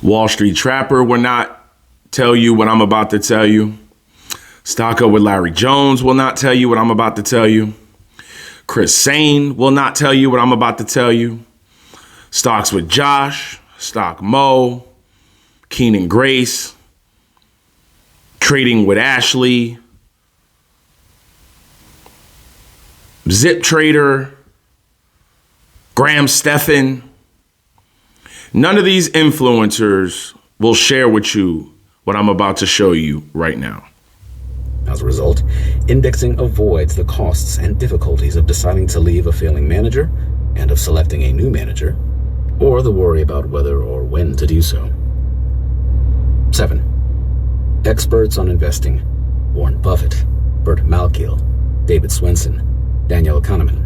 Wall Street Trapper will not tell you what I'm about to tell you. Stock Up with Larry Jones will not tell you what I'm about to tell you. Chris Sane will not tell you what I'm about to tell you. Stocks with Josh, Stock Mo, Keenan Grace, Trading with Ashley, Zip Trader, Graham Stephan. None of these influencers will share with you what I'm about to show you right now. As a result, indexing avoids the costs and difficulties of deciding to leave a failing manager and of selecting a new manager, or the worry about whether or when to do so. 7. Experts on investing: Warren Buffett, Bert Malkiel, David Swensen, Daniel Kahneman,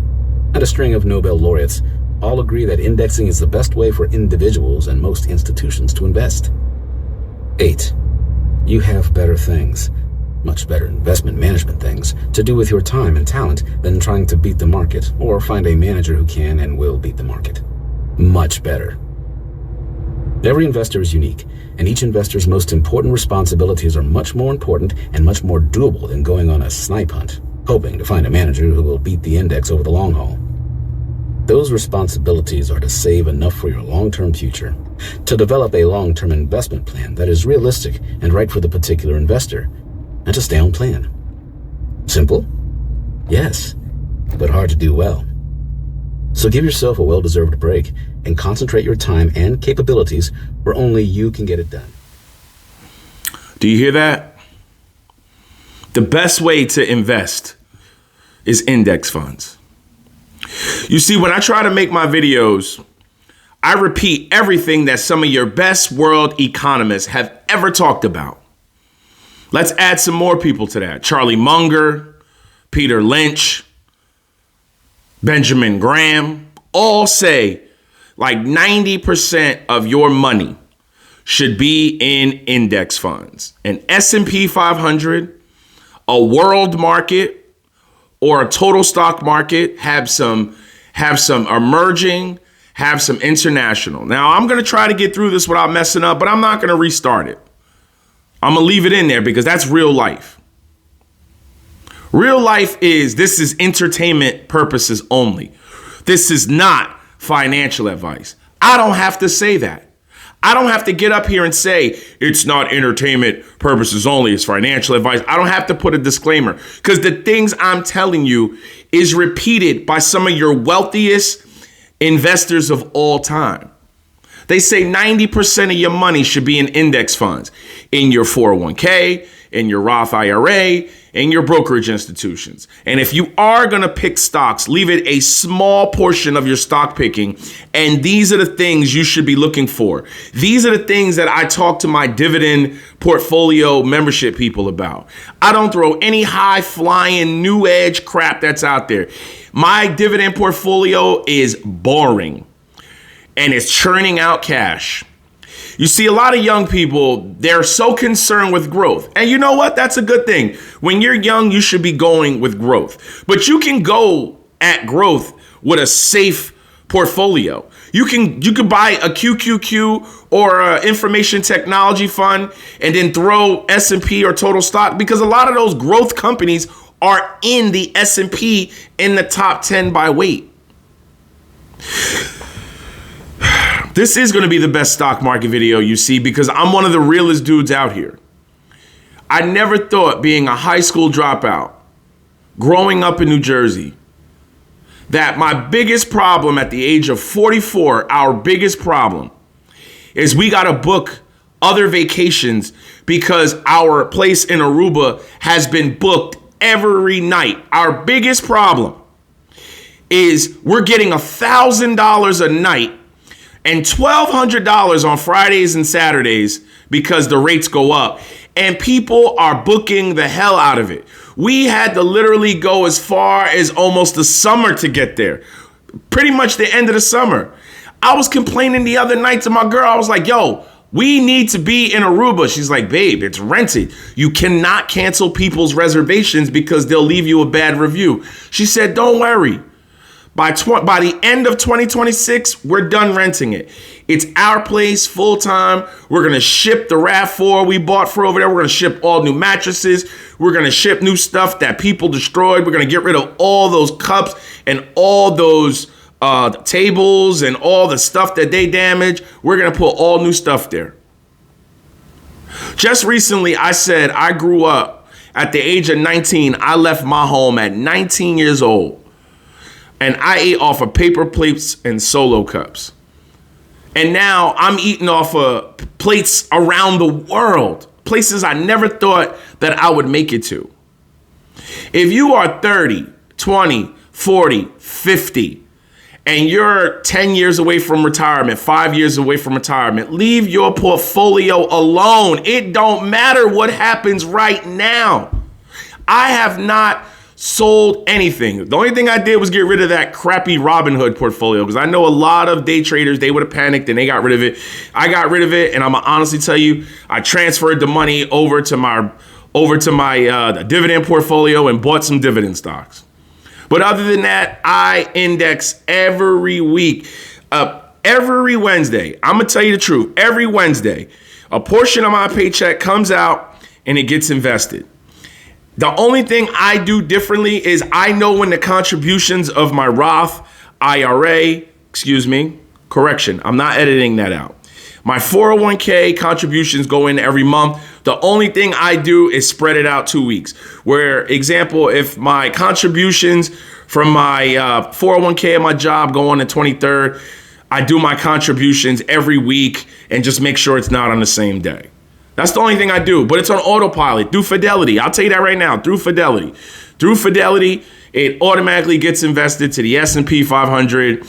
and a string of Nobel laureates all agree that indexing is the best way for individuals and most institutions to invest. 8. You have better things, much better investment management things, to do with your time and talent than trying to beat the market or find a manager who can and will beat the market. Much better. Every investor is unique, and each investor's most important responsibilities are much more important and much more doable than going on a snipe hunt, hoping to find a manager who will beat the index over the long haul. Those responsibilities are to save enough for your long-term future, to develop a long-term investment plan that is realistic and right for the particular investor, and to stay on plan. Simple? Yes, but hard to do well. So give yourself a well-deserved break and concentrate your time and capabilities where only you can get it done. Do you hear that? The best way to invest is index funds. You see, when I try to make my videos, I repeat everything that some of your best world economists have ever talked about. Let's add some more people to that. Charlie Munger, Peter Lynch, Benjamin Graham, all say like 90% of your money should be in index funds. An S&P 500, a world market, or a total stock market, have some emerging, have some international. Now, I'm going to try to get through this without messing up, but I'm not going to restart it. I'm going to leave it in there because that's real life. Real life this is entertainment purposes only. This is not financial advice. I don't have to say that. I don't have to get up here and say it's not entertainment purposes only, it's financial advice. I don't have to put a disclaimer because the things I'm telling you is repeated by some of your wealthiest investors of all time. They say 90% of your money should be in index funds, in your 401k, in your Roth IRA, in your brokerage institutions. And if you are going to pick stocks, leave it a small portion of your stock picking. And these are the things you should be looking for. These are the things that I talk to my dividend portfolio membership people about. I don't throw any high flying new edge crap that's out there. My dividend portfolio is boring and it's churning out cash. You see, a lot of young people, they're so concerned with growth. And you know what? That's a good thing. When you're young, you should be going with growth. But you can go at growth with a safe portfolio. You can buy a QQQ or an information technology fund and then throw S&P or total stock, because a lot of those growth companies are in the S&P in the top 10 by weight. This is going to be the best stock market video you see because I'm one of the realest dudes out here. I never thought, being a high school dropout, growing up in New Jersey, that my biggest problem at the age of 44, our biggest problem, is we got to book other vacations because our place in Aruba has been booked every night. Our biggest problem is we're getting $1,000 a night and $1,200 on Fridays and Saturdays because the rates go up. And people are booking the hell out of it. We had to literally go as far as almost the summer to get there. Pretty much the end of the summer. I was complaining the other night to my girl. I was like, yo, we need to be in Aruba. She's like, babe, it's rented. You cannot cancel people's reservations because they'll leave you a bad review. She said, don't worry. By the end of 2026, we're done renting it. It's our place full time. We're going to ship the RAV4 we bought for over there. We're going to ship all new mattresses. We're going to ship new stuff that people destroyed. We're going to get rid of all those cups and all those tables and all the stuff that they damaged. We're going to put all new stuff there. Just recently, I said I grew up at the age of 19. I left my home at 19 years old. And I ate off of paper plates and Solo cups. And now I'm eating off of plates around the world, places I never thought that I would make it to. If you are 30, 20, 40, 50, and you're 10 years away from retirement, 5 years away from retirement, leave your portfolio alone. It don't matter what happens right now. I have not sold anything. The only thing I did was get rid of that crappy Robinhood portfolio, because I know a lot of day traders, they would have panicked and they got rid of it. I got rid of it, and I'm gonna honestly tell you, I transferred the money over to my dividend portfolio and bought some dividend stocks. But other than that, I index every week. Every Wednesday, I'm gonna tell you the truth. Every Wednesday, a portion of my paycheck comes out and it gets invested. The only thing I do differently is I know when the contributions of my Roth IRA, I'm not editing that out. My 401k contributions go in every month. The only thing I do is spread it out 2 weeks. Where, example, if my contributions from my 401k at my job go on the 23rd, I do my contributions every week and just make sure it's not on the same day. That's the only thing I do, but it's on autopilot through Fidelity. I'll tell you that right now, through Fidelity. Through Fidelity, it automatically gets invested to the S&P 500,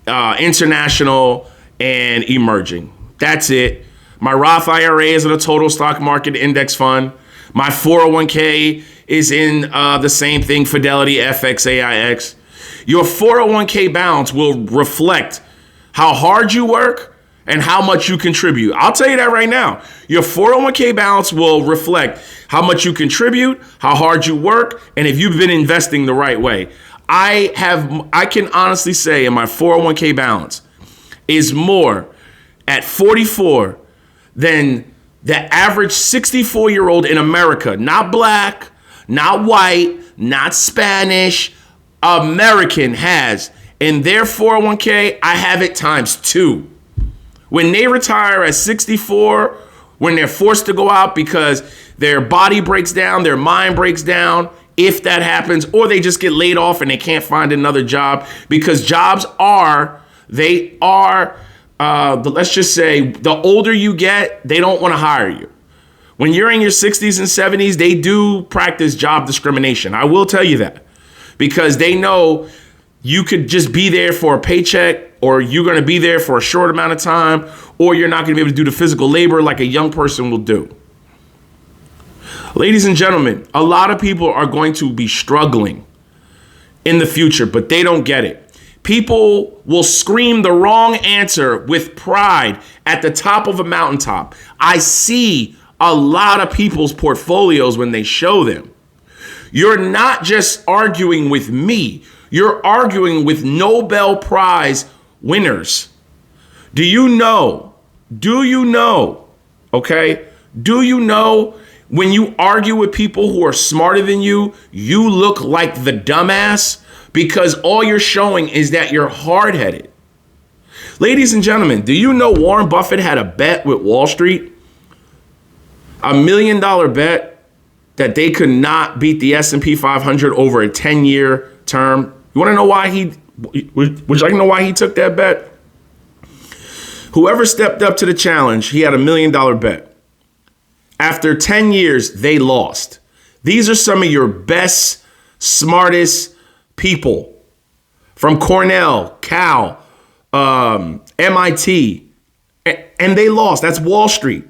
international, and emerging. That's it. My Roth IRA is in a total stock market index fund. My 401k is in the same thing, Fidelity, FXAIX. Your 401k balance will reflect how hard you work and how much you contribute. I'll tell you that right now. Your 401k balance will reflect how much you contribute, how hard you work, and if you've been investing the right way. I can honestly say in my 401k balance is more at 44 than the average 64-year-old in America, not black, not white, not Spanish, American has. In their 401k, I have it times 2. When they retire at 64, when they're forced to go out because their body breaks down, their mind breaks down, if that happens, or they just get laid off and they can't find another job, because jobs let's just say, the older you get, they don't want to hire you. When you're in your 60s and 70s, they do practice job discrimination. I will tell you that, because they know you could just be there for a paycheck, or you're going to be there for a short amount of time, or you're not going to be able to do the physical labor like a young person will do. Ladies and gentlemen, a lot of people are going to be struggling in the future, but they don't get it. People will scream the wrong answer with pride at the top of a mountaintop. I see a lot of people's portfolios when they show them. You're not just arguing with me. You're arguing with Nobel Prize winners. Do you know, when you argue with people who are smarter than you, you look like the dumbass, because all you're showing is that you're hard-headed. Ladies and gentlemen, do you know Warren Buffett had a bet with Wall Street? $1 million bet that they could not beat the S&P 500 over a 10-year term. You want to know why would you like to know why he took that bet? Whoever stepped up to the challenge, he had $1 million bet. After 10 years, they lost. These are some of your best, smartest people from Cornell, Cal, MIT, and they lost. That's Wall Street.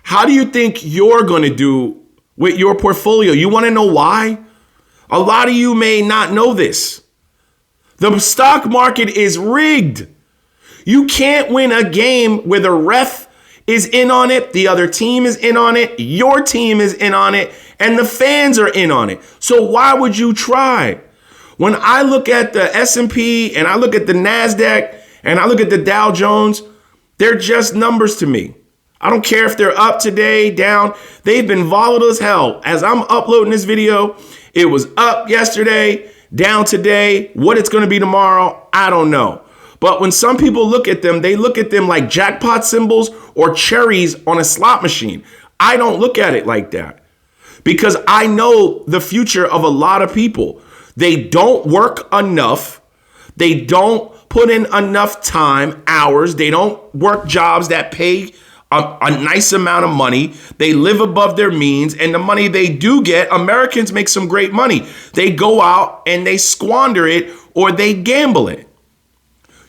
How do you think you're going to do with your portfolio? You want to know why? A lot of you may not know this. The stock market is rigged. You can't win a game where the ref is in on it, the other team is in on it, your team is in on it, and the fans are in on it. So why would you try? When I look at the S&P and I look at the NASDAQ and I look at the Dow Jones, they're just numbers to me. I don't care if they're up today, down. They've been volatile as hell. As I'm uploading this video, it was up yesterday, down today. What it's going to be tomorrow, I don't know. But when some people look at them, they look at them like jackpot symbols or cherries on a slot machine. I don't look at it like that because I know the future of a lot of people. They don't work enough. They don't put in enough time, hours. They don't work jobs that pay a nice amount of money. They live above their means. And the money they do get, Americans make some great money. They go out and they squander it or they gamble it.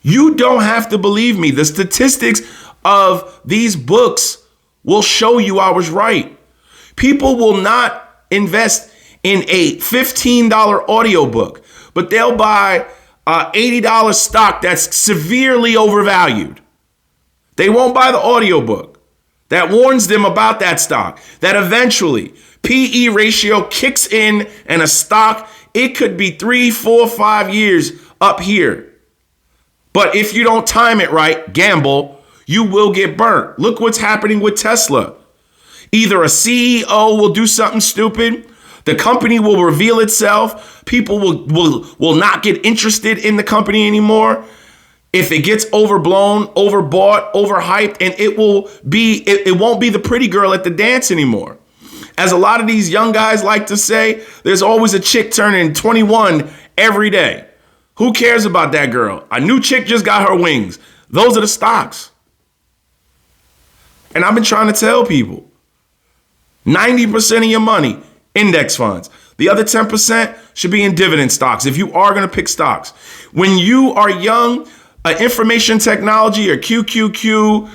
You don't have to believe me. The statistics of these books will show you I was right. People will not invest in a $15 audiobook, but they'll buy an $80 stock that's severely overvalued. They won't buy the audiobook that warns them about that stock, that eventually PE ratio kicks in and a stock, it could be 3, 4, 5 years up here. But if you don't time it right, gamble, you will get burnt. Look what's happening with Tesla. Either a CEO will do something stupid, the company will reveal itself, people will not get interested in the company anymore. If it gets overblown, overbought, overhyped, and it won't be the pretty girl at the dance anymore. As a lot of these young guys like to say, there's always a chick turning 21 every day. Who cares about that girl? A new chick just got her wings. Those are the stocks. And I've been trying to tell people, 90% of your money, index funds. The other 10% should be in dividend stocks if you are going to pick stocks. When you are young, information technology or QQQ,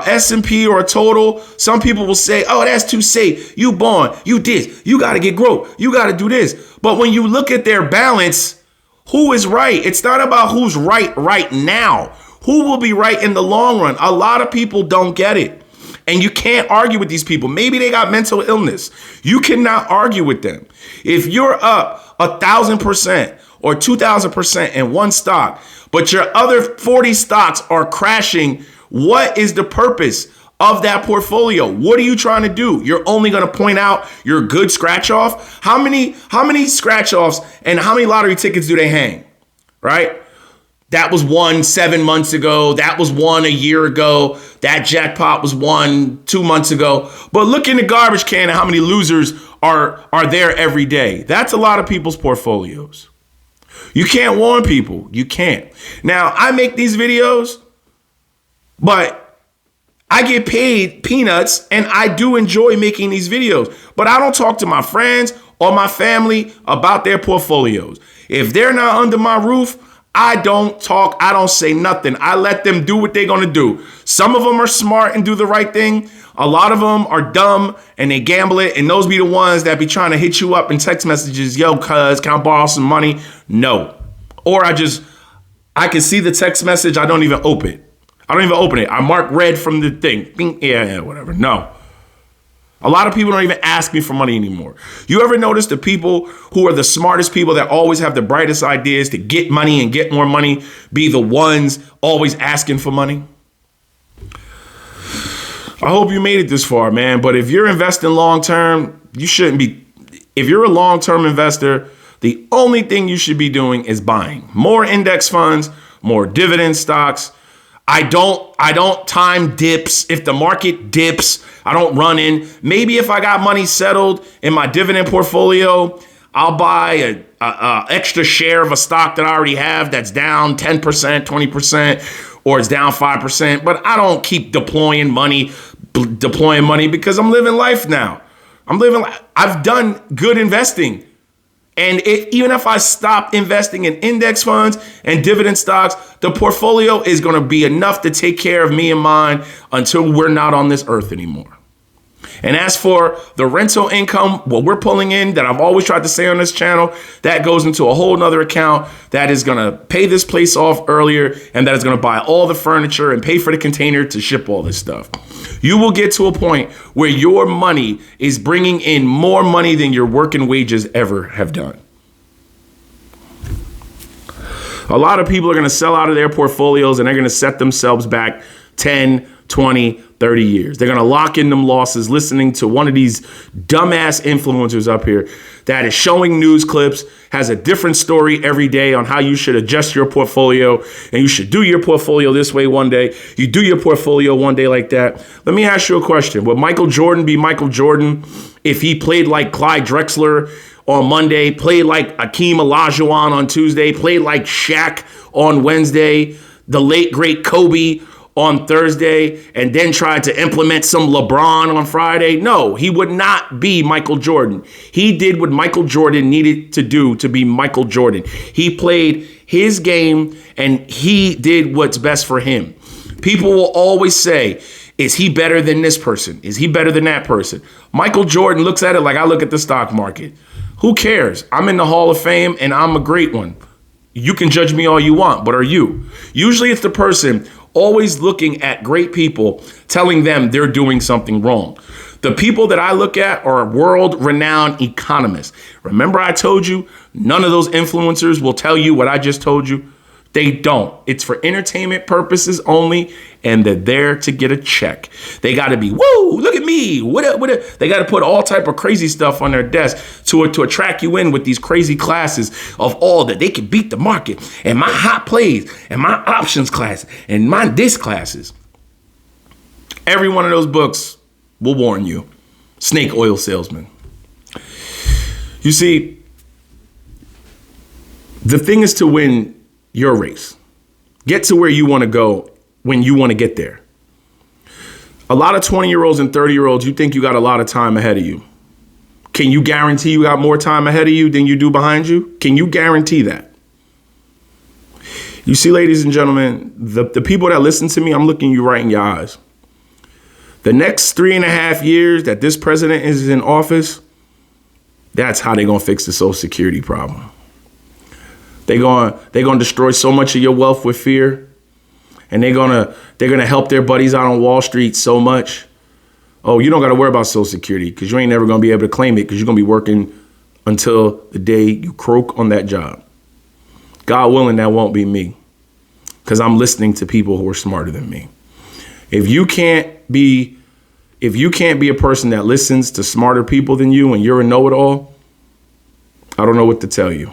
S&P or a total, some people will say, oh, that's too safe. You born, you this, you got to get growth. You got to do this. But when you look at their balance, who is right? It's not about who's right now. Who will be right in the long run? A lot of people don't get it. And you can't argue with these people. Maybe they got mental illness. You cannot argue with them. If you're up 1,000% or 2,000% in one stock, but your other 40 stocks are crashing, what is the purpose of that portfolio? What are you trying to do? You're only going to point out your good scratch off. How many scratch offs and how many lottery tickets do they hang? Right? That was won 7 months ago. That was won a year ago. That jackpot was won 2 months ago. But look in the garbage can at how many losers are there every day. That's a lot of people's portfolios. You can't warn people. You can't. Now, I make these videos, but I get paid peanuts and I do enjoy making these videos. But I don't talk to my friends or my family about their portfolios. If they're not under my roof, I don't talk. I don't say nothing. I let them do what they're going to do. Some of them are smart and do the right thing. A lot of them are dumb and they gamble it. And those be the ones that be trying to hit you up in text messages. Yo, cuz, can I borrow some money? No. Or I can see the text message. I don't even open it. I mark red from the thing. Bing, yeah, whatever. No. A lot of people don't even ask me for money anymore. You ever notice the people who are the smartest people that always have the brightest ideas to get money and get more money be the ones always asking for money? I hope you made it this far, man. But if you're investing long term, you shouldn't be. If you're a long term investor, the only thing you should be doing is buying more index funds, more dividend stocks. I don't time dips. If the market dips, I don't run in. Maybe if I got money settled in my dividend portfolio, I'll buy a extra share of a stock that I already have that's down 10%, 20%, or it's down 5%. But I don't keep deploying money because I'm living life now. I've done good investing. And even if I stop investing in index funds and dividend stocks, the portfolio is going to be enough to take care of me and mine until we're not on this earth anymore. And as for the rental income, what we're pulling in that I've always tried to say on this channel, that goes into a whole nother account that is going to pay this place off earlier and that is going to buy all the furniture and pay for the container to ship all this stuff. You will get to a point where your money is bringing in more money than your working wages ever have done. A lot of people are going to sell out of their portfolios and they're going to set themselves back 10, 20, 30 years. They're going to lock in them losses listening to one of these dumbass influencers up here that is showing news clips, has a different story every day on how you should adjust your portfolio, and you should do your portfolio this way one day. You do your portfolio one day like that. Let me ask you a question. Would Michael Jordan be Michael Jordan if he played like Clyde Drexler on Monday, played like Akeem Olajuwon on Tuesday, played like Shaq on Wednesday, the late, great Kobe on Thursday, and then tried to implement some LeBron on Friday? No, he would not be Michael Jordan. He did what Michael Jordan needed to do to be Michael Jordan. He played his game and he did what's best for him. People will always say, is he better than this person? Is he better than that person? Michael Jordan looks at it like I look at the stock market. Who cares? I'm in the Hall of Fame and I'm a great one. You can judge me all you want, but are you? Usually it's the person always looking at great people, telling them they're doing something wrong. The people that I look at are world-renowned economists. Remember I told you, none of those influencers will tell you what I just told you? They don't. It's for entertainment purposes only, and they're there to get a check. They got to be, woo, look at me. They got to put all type of crazy stuff on their desk to attract you in with these crazy classes of all that they can beat the market, and my hot plays, and my options class, and my this classes. Every one of those books will warn you. Snake oil salesman. You see, the thing is to win your race. Get to where you want to go when you want to get there. A lot of 20-year-olds and 30-year-olds, you think you got a lot of time ahead of you. Can you guarantee you got more time ahead of you than you do behind you? Can you guarantee that? You see, ladies and gentlemen, the people that listen to me, I'm looking you right in your eyes. The next 3.5 years that this president is in office, that's how they're going to fix the Social Security problem. They're going to destroy so much of your wealth with fear. And they're going to help their buddies out on Wall Street so much. Oh, you don't got to worry about Social Security because you ain't never going to be able to claim it because you're going to be working until the day you croak on that job. God willing, that won't be me because I'm listening to people who are smarter than me. If you can't be a person that listens to smarter people than you and you're a know-it-all, I don't know what to tell you.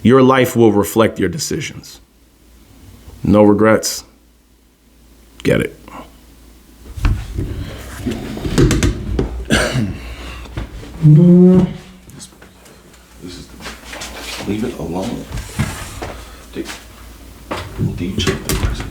Your life will reflect your decisions. No regrets. Get it. Leave it alone. Do you check the price?